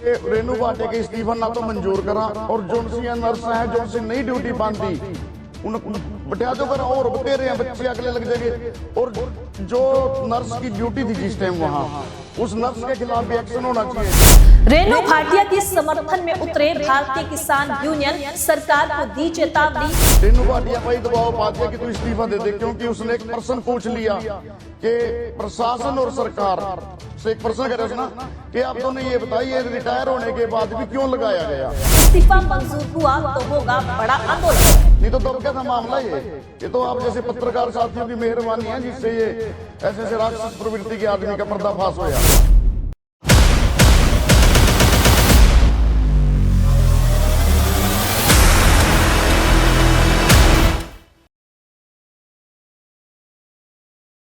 रेनू भाटिया के इस्तीफा ना तो मंजूर करा और जो नर्स है जो उनसे नई ड्यूटी बांधी उन बटिया जो कर और बतेरे हैं बच्चे अगले लग जाएंगे। और जो नर्स की ड्यूटी थी जिस टाइम वहाँ उस नर्स के खिलाफ भी एक्शन होना चाहिए। रेनू भाटिया के समर्थन में उतरे भारतीय किसान यूनियन, सरकार को दी चेतावनी। रेनू भाटिया पर दबाव पाते कि तू इस्तीफा दे दे, क्योंकि उसने एक पर्सन पूछ लिया कि प्रशासन और सरकार से एक पर्सन कह रहे ना कि आप दोनों ये बताइए रिटायर होने के बाद भी क्यों लगाया गया। इस्तीफा मंजूर हुआ तो होगा बड़ा आंदोलन। नहीं तो क्या था मामला ये तो आप जैसे पत्रकार साथियों की मेहरबानी है जिससे ये ऐसे राक्षस प्रवृत्ति के आदमी का पर्दाफाश हो जाए।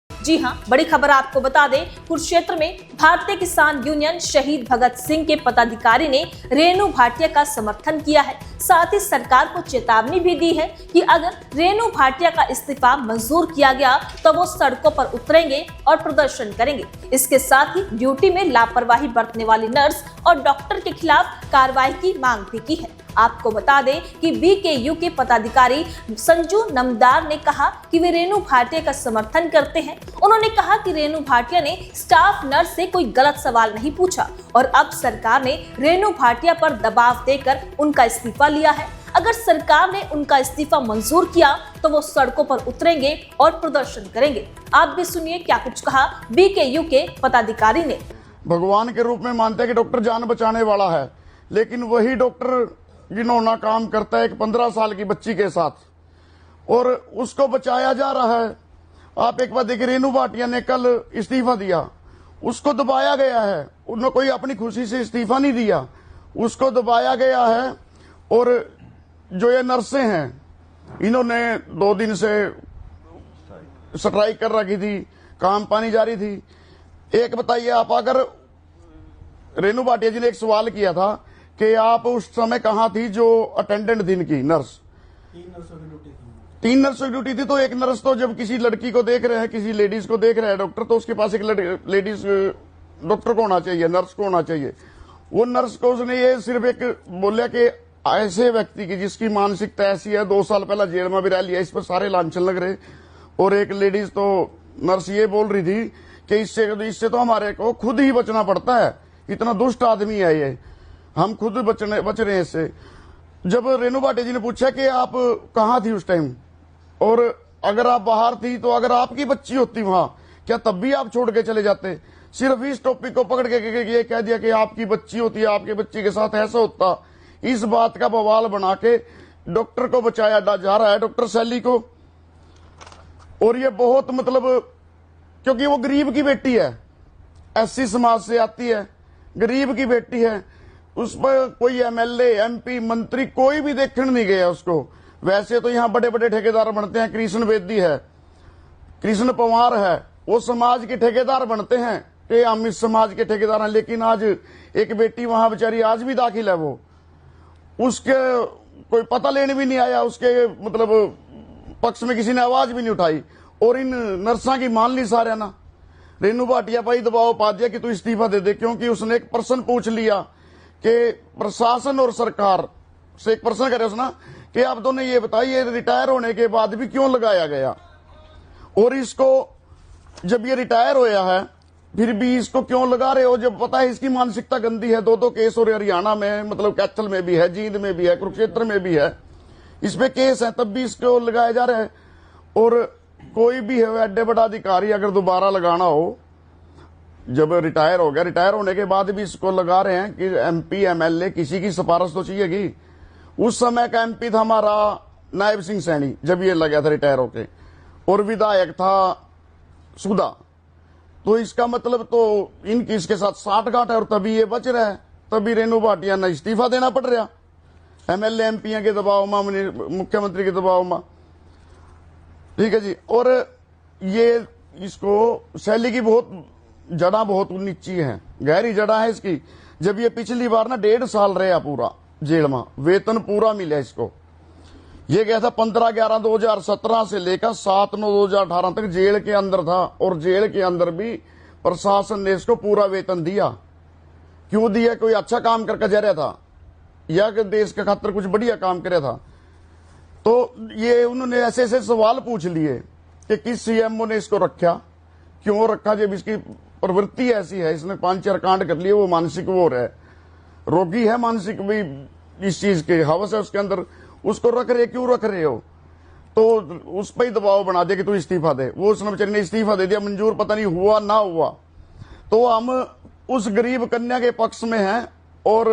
जी हां, बड़ी खबर आपको बता दें, कुरुक्षेत्र में भारतीय किसान यूनियन शहीद भगत सिंह के पदाधिकारी ने रेनू भाटिया का समर्थन किया है। साथ ही सरकार को चेतावनी भी दी है कि अगर रेनू भाटिया का इस्तीफा मंजूर किया गया तो वो सड़कों पर उतरेंगे और प्रदर्शन करेंगे। इसके साथ ही ड्यूटी में लापरवाही बरतने वाली नर्स और डॉक्टर के खिलाफ कार्रवाई की मांग भी की है। आपको बता दें कि बीकेयू के पदाधिकारी संजू नमदार ने कहा कि वे रेनू भाटिया का समर्थन करते हैं। उन्होंने कहा कि रेनू भाटिया ने स्टाफ नर्स से कोई गलत सवाल नहीं पूछा और अब सरकार ने रेनू भाटिया पर दबाव देकर उनका इस्तीफा लिया है। अगर सरकार ने उनका इस्तीफा मंजूर किया तो वो सड़कों पर उतरेंगे और प्रदर्शन करेंगे। आप भी सुनिए क्या कुछ कहा बीकेयू के पदाधिकारी ने। भगवान के रूप में मानते हैं कि डॉक्टर जान बचाने वाला है, लेकिन वही डॉक्टर जिन्होंने काम करता है एक 15 साल की बच्ची के साथ और उसको बचाया जा रहा है। आप एक बार देखिए, रेनू भाटिया ने कल इस्तीफा दिया, उसको दबाया गया है। उन्होंने कोई अपनी खुशी से इस्तीफा नहीं दिया, उसको दबाया गया है। और जो ये नर्सें हैं इन्होंने 2 दिन से स्ट्राइक कर रखी थी, काम पानी जारी थी। एक बताइए आप, अगर रेनू भाटिया जी ने एक सवाल किया था कि आप उस समय कहाँ थी जो अटेंडेंट थी इनकी नर्स, 3 नर्सों की ड्यूटी थी। तो एक नर्स तो जब किसी लड़की को देख रहे हैं, किसी लेडीज को देख रहे हैं डॉक्टर, तो उसके पास एक लेडीज डॉक्टर को होना चाहिए, नर्स को होना चाहिए। वो नर्स को उसने ये सिर्फ एक बोला कि ऐसे व्यक्ति की जिसकी मानसिकता ऐसी है, 2 साल पहले जेल में भी रह लिया, इस पर सारे लांछन लग रहे। और एक लेडीज तो नर्स ये बोल रही थी कि इससे तो हमारे को खुद ही बचना पड़ता है, इतना दुष्ट आदमी है ये, हम खुद बच रहे हैं इससे। जब रेनू भाटिया जी ने पूछा कि आप कहाँ थी उस टाइम और अगर आप बाहर थी तो अगर आपकी बच्ची होती वहां क्या तब भी आप छोड़ के चले जाते। सिर्फ इस टॉपिक को पकड़ के ये कह दिया कि आपकी बच्ची होती है, आपके बच्ची के साथ ऐसा होता, इस बात का बवाल बना के डॉक्टर को बचाया जा रहा है, डॉक्टर सैली को। और ये बहुत क्योंकि वो गरीब की बेटी है, एससी समाज से आती है, गरीब की बेटी है, उस पर कोई एमएलए एमपी मंत्री कोई भी देखने नहीं गया उसको। वैसे तो यहाँ बड़े बड़े ठेकेदार बनते हैं, कृष्ण बेदी है, कृष्ण पवार है, वो समाज के ठेकेदार बनते हैं कि हम इस समाज के ठेकेदार हैं। लेकिन आज एक बेटी वहां बेचारी आज भी दाखिल है, वो उसके कोई पता लेने भी नहीं आया, उसके पक्ष में किसी ने आवाज भी नहीं उठाई। और इन नर्सा की मान ली सारे ना। रेनू भाटिया पर दबाव पा दिया कि तू इस्तीफा दे दे, क्योंकि उसने एक पर्सन पूछ लिया कि प्रशासन और सरकार से एक पर्सन कह रहे ना कि आप दोनों ये बताइए रिटायर होने के बाद भी क्यों लगाया गया। और इसको जब ये रिटायर होया है फिर भी इसको क्यों लगा रहे हो, जब पता है इसकी मानसिकता गंदी है। 2 केस और हरियाणा में कैथल में भी है, जींद में भी है, कुरुक्षेत्र में भी है, इसमें केस है, तब भी इसको लगाया जा रहा है। और कोई भी है एडे बड़ा अधिकारी अगर दोबारा लगाना हो, जब रिटायर हो गया, रिटायर होने के बाद भी इसको लगा रहे हैं कि एमपी एमएलए किसी की सिफारिश तो चाहिएगी। उस समय का एमपी था हमारा नायब सिंह सैनी जब ये लगा था रिटायर होके, और विधायक था सुधा। तो इसका तो इनकी इसके साथ साठगांठ है और तभी ये बच रहा है, तभी रेनू भाटिया ने इस्तीफा देना पड़ रहा एमएलए एमपी के दबाव में, मुख्यमंत्री के दबाव में। ठीक है जी। और ये इसको शैली की जड़ा बहुत नीची है, गहरी जड़ा है इसकी। जब ये पिछली बार ना 1.5 साल रहा पूरा जेल में, वेतन पूरा मिला इसको। ये गया था 15/11/2017 से लेकर 7/9/2018 तक जेल के अंदर था, और जेल के अंदर भी प्रशासन ने इसको पूरा वेतन दिया। क्यों दिया? कोई अच्छा काम करके जा रहा था या कि देश के खातिर कुछ बढ़िया काम कर रहा था? तो ये उन्होंने ऐसे ऐसे सवाल पूछ लिए कि किस सीएमओ ने इसको रखा, क्यों रखा, जब इसकी प्रवृत्ति ऐसी है, इसने 5-4 कांड कर लिए, वो मानसिक वो है, रोगी है मानसिक भी, इस चीज के हवस है उसके अंदर, उसको रख रहे, क्यों रख रहे हो? तो उस पर ही दबाव बना दिया कि तू इस्तीफा दे। वो उसने बेचारी ने इस्तीफा दे दिया, मंजूर पता नहीं हुआ ना हुआ। तो हम उस गरीब कन्या के पक्ष में हैं और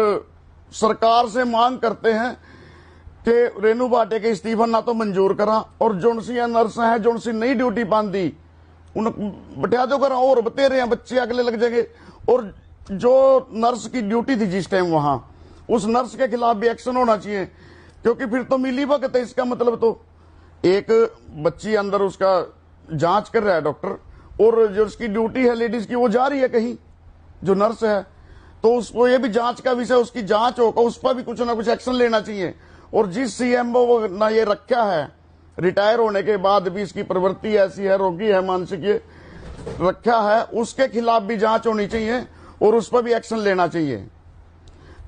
सरकार से मांग करते हैं कि रेणु भाटिया के इस्तीफा ना तो मंजूर करा, और जोनसी नर्स है जोनसी नई ड्यूटी बांधी उन बटिया दो करा, और बतेरे हैं बच्चे अगले लग जाएंगे। और जो नर्स की ड्यूटी थी जिस टाइम वहां, उस नर्स के खिलाफ भी एक्शन होना चाहिए, क्योंकि फिर तो मिली वक्त है। इसका मतलब तो एक बच्ची अंदर उसका जांच कर रहा है डॉक्टर, और जो उसकी ड्यूटी है लेडीज की वो जा रही है कहीं, जो नर्स है, तो उसको ये भी जांच का विषय, उसकी जांच होगा, उस पर भी कुछ ना कुछ एक्शन लेना चाहिए। और जिस सीएमओ ना ये रखा है, रिटायर होने के बाद भी इसकी प्रवृत्ति ऐसी है, रोगी है मानसिक, ये रखा है, उसके खिलाफ भी जांच होनी चाहिए और उस पर भी एक्शन लेना चाहिए।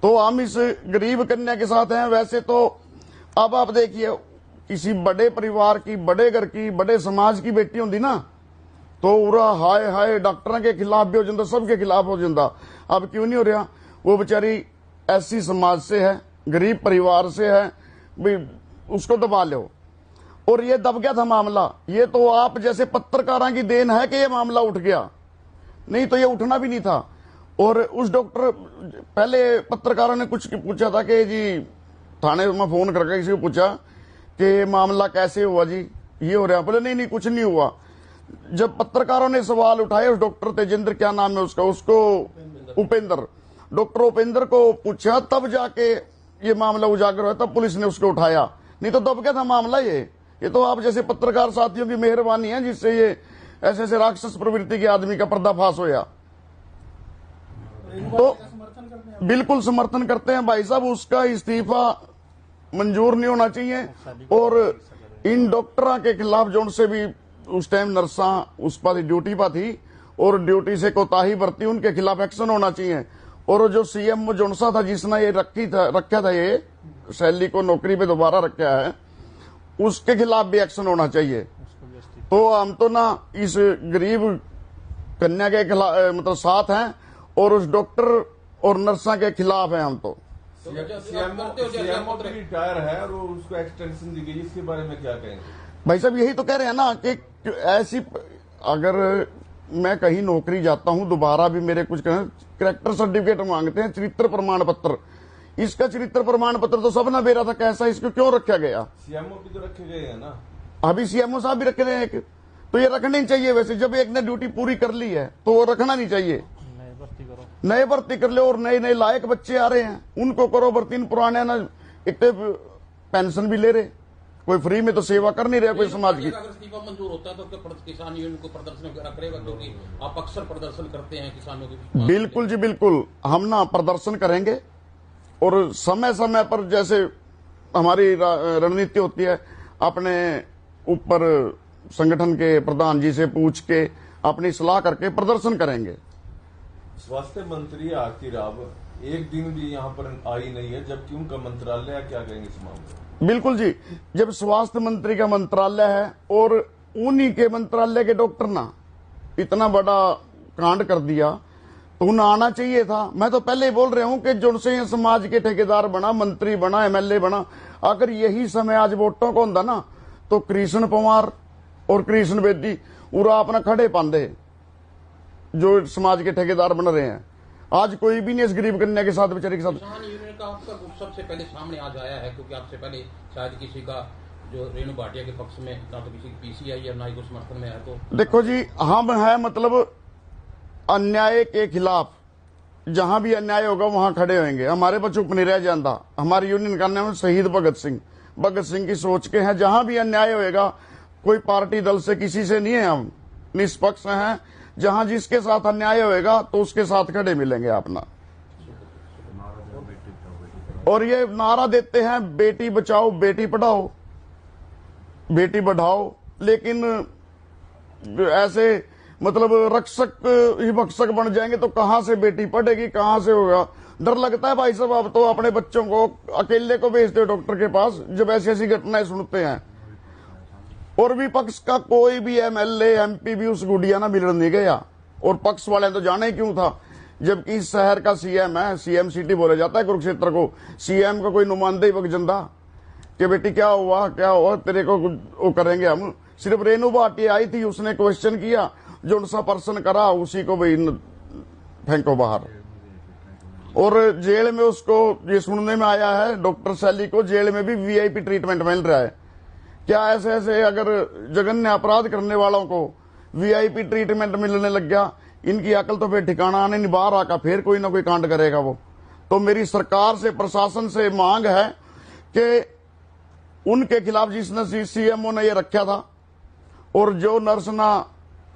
तो हम इस गरीब कन्या के साथ हैं। वैसे तो अब आप देखिए, किसी बड़े परिवार की, बड़े घर की, बड़े समाज की बेटी होती ना, तो उरा हाय हाय डॉक्टरों के खिलाफ भी हो जाता, सबके खिलाफ हो जाता। अब क्यों नहीं हो रहा? वो बेचारी ऐसी समाज से है, गरीब परिवार से है, भी उसको दबा लो। और ये दब गया था मामला। ये तो आप जैसे पत्रकारों की देन है कि ये मामला उठ गया, नहीं तो ये उठना भी नहीं था। और उस डॉक्टर, पहले पत्रकारों ने कुछ पूछा था कि जी थाने में फोन करके किसी को पूछा कि मामला कैसे हुआ जी, ये हो रहा, बोले नहीं कुछ नहीं हुआ। जब पत्रकारों ने सवाल उठाए, उस डॉक्टर तेजेंद्र, क्या नाम है उसका, उसको उपेंद्र, डॉक्टर उपेंद्र को पूछा, तब जाके ये मामला उजागर हुआ, तब पुलिस ने उसको उठाया, नहीं तो दब गया था मामला। ये तो आप जैसे पत्रकार साथियों की मेहरबानी है जिससे ये ऐसे ऐसे राक्षस प्रवृत्ति के आदमी का पर्दाफाश होया। तो बिल्कुल समर्थन करते हैं भाई साहब, उसका इस्तीफा मंजूर नहीं होना चाहिए। और इन डॉक्टरों के खिलाफ जो उनसे भी उस टाइम नर्सा उस पर ड्यूटी पर थी और ड्यूटी से कोताही बरती, उनके खिलाफ एक्शन होना चाहिए। और जो सीएम जोनसा था जिसने ये रखा था ये शैली को नौकरी पे दोबारा रखा है, उसके खिलाफ भी एक्शन होना चाहिए। तो हम तो ना इस गरीब कन्या के खिलाफ मतलब साथ हैं और उस डॉक्टर और नर्सा के खिलाफ हैं हम तो। सीएमओ रिटायर है और उसको एक्सटेंशन दी गई, इसके बारे में क्या कहेंगे? भाई साहब यही तो कह रहे हैं ना कि ऐसी, अगर मैं कहीं नौकरी जाता हूं दोबारा भी मेरे कुछ कैरेक्टर सर्टिफिकेट मांगते हैं, चरित्र प्रमाण पत्र, इसका चरित्र प्रमाण पत्र तो सब ना बेरा था, कैसा इसको क्यों रखा गया? सीएमओ भी तो रखे गए हैं ना, अभी सीएमओ साहब भी रखे गए एक, तो ये रखना ही चाहिए। वैसे जब एक ने ड्यूटी पूरी कर ली है तो वो रखना नहीं चाहिए, नए भर्ती कर लो। और नए नए लायक बच्चे आ रहे हैं, उनको करो भर्ती, पुराने ना एक तो पेंशन भी ले रहे, कोई फ्री में तो सेवा कर नहीं रहा कोई समाज की। अगर इस्तीफा मंजूर होता है तो किसान यूनियन को प्रदर्शन करेगा, क्योंकि आप अक्सर प्रदर्शन करते हैं किसानों के। बिल्कुल जी बिल्कुल, हम ना प्रदर्शन करेंगे और समय समय पर जैसे हमारी रणनीति होती है, अपने ऊपर संगठन के प्रधान जी से पूछ के अपनी सलाह करके प्रदर्शन करेंगे। स्वास्थ्य मंत्री आरती राव एक दिन भी यहाँ पर आई नहीं है, जबकि उनका मंत्रालय है, क्या कहेंगे इस मामले? बिल्कुल जी, जब स्वास्थ्य मंत्री का मंत्रालय है और उन्हीं के मंत्रालय के डॉक्टर ना इतना बड़ा कांड कर दिया, तो उन्हें आना चाहिए था। मैं तो पहले ही बोल रहा हूं कि जो से समाज के ठेकेदार बना, मंत्री बना, एमएलए बना, अगर यही समय आज वोटों को होता ना, तो कृष्ण पवार और कृष्ण बेदी उरा अपना खड़े पांदे जो समाज के ठेकेदार बन रहे हैं। आज कोई भी नहीं इस गरीब कन्या के साथ, बेचारे के साथ। किसान यूनियन का आपका सबसे पहले सामने आज आया है, क्योंकि आपसे पहले शायद किसी का जो रेणु भाटिया के पक्ष में ना तो किसी की पीसी आई है ना ही कुछ समर्थन में है। तो देखो जी, हम है मतलब अन्याय के खिलाफ, जहां भी अन्याय होगा वहां खड़े होंगे, हमारे पर चुप नहीं रह जाता। हमारी यूनियन का नाम शहीद भगत सिंह की सोच के हैं, जहां भी अन्याय होगा, कोई पार्टी दल से किसी से नहीं है, हम निष्पक्ष हैं। जहां जिसके साथ अन्याय होगा तो उसके साथ खड़े मिलेंगे अपना। और ये नारा देते हैं बेटी बचाओ बेटी पढ़ाओ बेटी बढ़ाओ, लेकिन ऐसे मतलब रक्षक ही भक्षक बन जाएंगे तो कहां से बेटी पढ़ेगी, कहां से होगा। डर लगता है भाई साहब, अब तो अपने बच्चों को अकेले को भेजते हो डॉक्टर के पास जब ऐसी ऐसी घटनाएं सुनते हैं। और विपक्ष का कोई भी एमएलए एमपी भी उस गुड़िया ना मिलने नहीं गया, और पक्ष वाले तो जाने क्यों था, जबकि इस शहर का सीएम है, सीएम सिटी बोला जाता है कुरुक्षेत्र को। सीएम का कोई नुमाइंदा ही वकजंदा कि बेटी क्या हुआ तेरे को वो करेंगे हम। सिर्फ रेणु भाटिया आई थी, उसने क्वेश्चन किया, जो उनसा पर्सन करा उसी को भाई फेंको बाहर। और जेल में उसको ये सुनने में आया है, डॉक्टर शैली को जेल में भी वीआईपी ट्रीटमेंट मिल रहा है। क्या ऐसे ऐसे अगर जघन्य अपराध करने वालों को वीआईपी ट्रीटमेंट मिलने लग गया, इनकी अकल तो फिर ठिकाना आने नहीं, बाहर आकर फिर कोई ना कोई कांड करेगा वो। तो मेरी सरकार से, प्रशासन से मांग है कि उनके खिलाफ जिसने सीएमओ ने ये रखा था और जो नर्स ना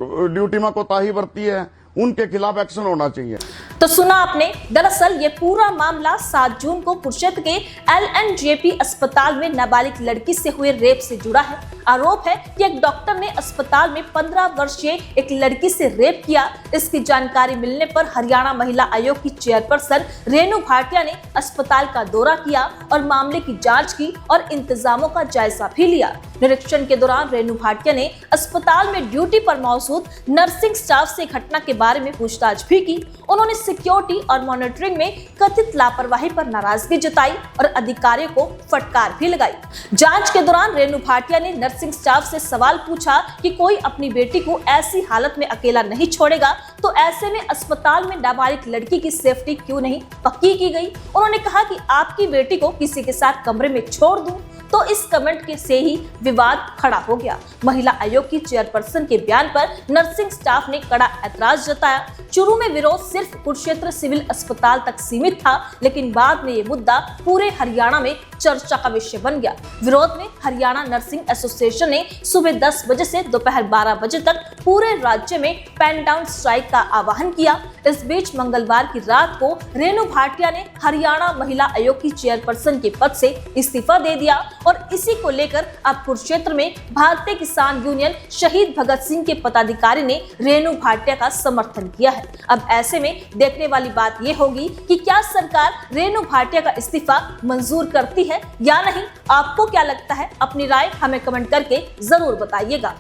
ड्यूटी में कोताही बरती है, उनके खिलाफ एक्शन होना चाहिए। तो सुना आपने, दरअसल ये पूरा मामला 7 जून को कुरुक्षेत्र के LNJP अस्पताल में नाबालिग लड़की से हुए रेप से जुड़ा है। आरोप है कि एक डॉक्टर ने अस्पताल में 15 वर्षीय एक लड़की से रेप किया। इसकी जानकारी मिलने पर हरियाणा महिला आयोग की चेयरपर्सन रेणु भाटिया ने अस्पताल का दौरा किया और मामले की जांच की और इंतजामों का जायजा भी लिया। निरीक्षण के दौरान रेणु भाटिया ने अस्पताल में ड्यूटी पर मौजूद नर्सिंग स्टाफ से घटना के बारे में पूछताछ भी की। उन्होंने सिक्योरिटी और मॉनिटरिंग में कथित लापरवाही पर नाराजगी जताई और अधिकारियों को फटकार भी लगाई। जांच के दौरान रेणु भाटिया ने नर्सिंग स्टाफ से सवाल पूछा कि कोई अपनी बेटी को ऐसी हालत में अकेला नहीं छोड़ेगा, तो ऐसे में अस्पताल में नाबालिग लड़की की सेफ्टी क्यों नहीं पक्की की गई। उन्होंने कहा कि आपकी बेटी को किसी के साथ कमरे में छोड़ दूं, तो इस कमेंट के से ही विवाद खड़ा हो गया। महिला आयोग की चेयरपर्सन के बयान पर नर्सिंग स्टाफ ने कड़ा ऐतराज जताया। शुरू में विरोध सिर्फ कुरुक्षेत्र सिविल अस्पताल तक सीमित था, लेकिन बाद में ये मुद्दा पूरे हरियाणा में चर्चा का विषय बन गया। विरोध में हरियाणा नर्सिंग एसोसिएशन ने सुबह 10 बजे से दोपहर 12 बजे तक पूरे राज्य में पेन डाउन स्ट्राइक का आह्वान किया। इस बीच मंगलवार की रात को रेणु भाटिया ने हरियाणा महिला आयोग की चेयरपर्सन के पद से इस्तीफा दे दिया और इसी को लेकर अब कुरुक्षेत्र में भारतीय किसान यूनियन शहीद भगत सिंह के पदाधिकारी ने रेणु भाटिया का समर्थन किया है। अब ऐसे में देखने वाली बात यह होगी कि क्या सरकार रेणु भाटिया का इस्तीफा मंजूर करती है या नहीं। आपको क्या लगता है? अपनी राय हमें कमेंट करके जरूर बताइएगा।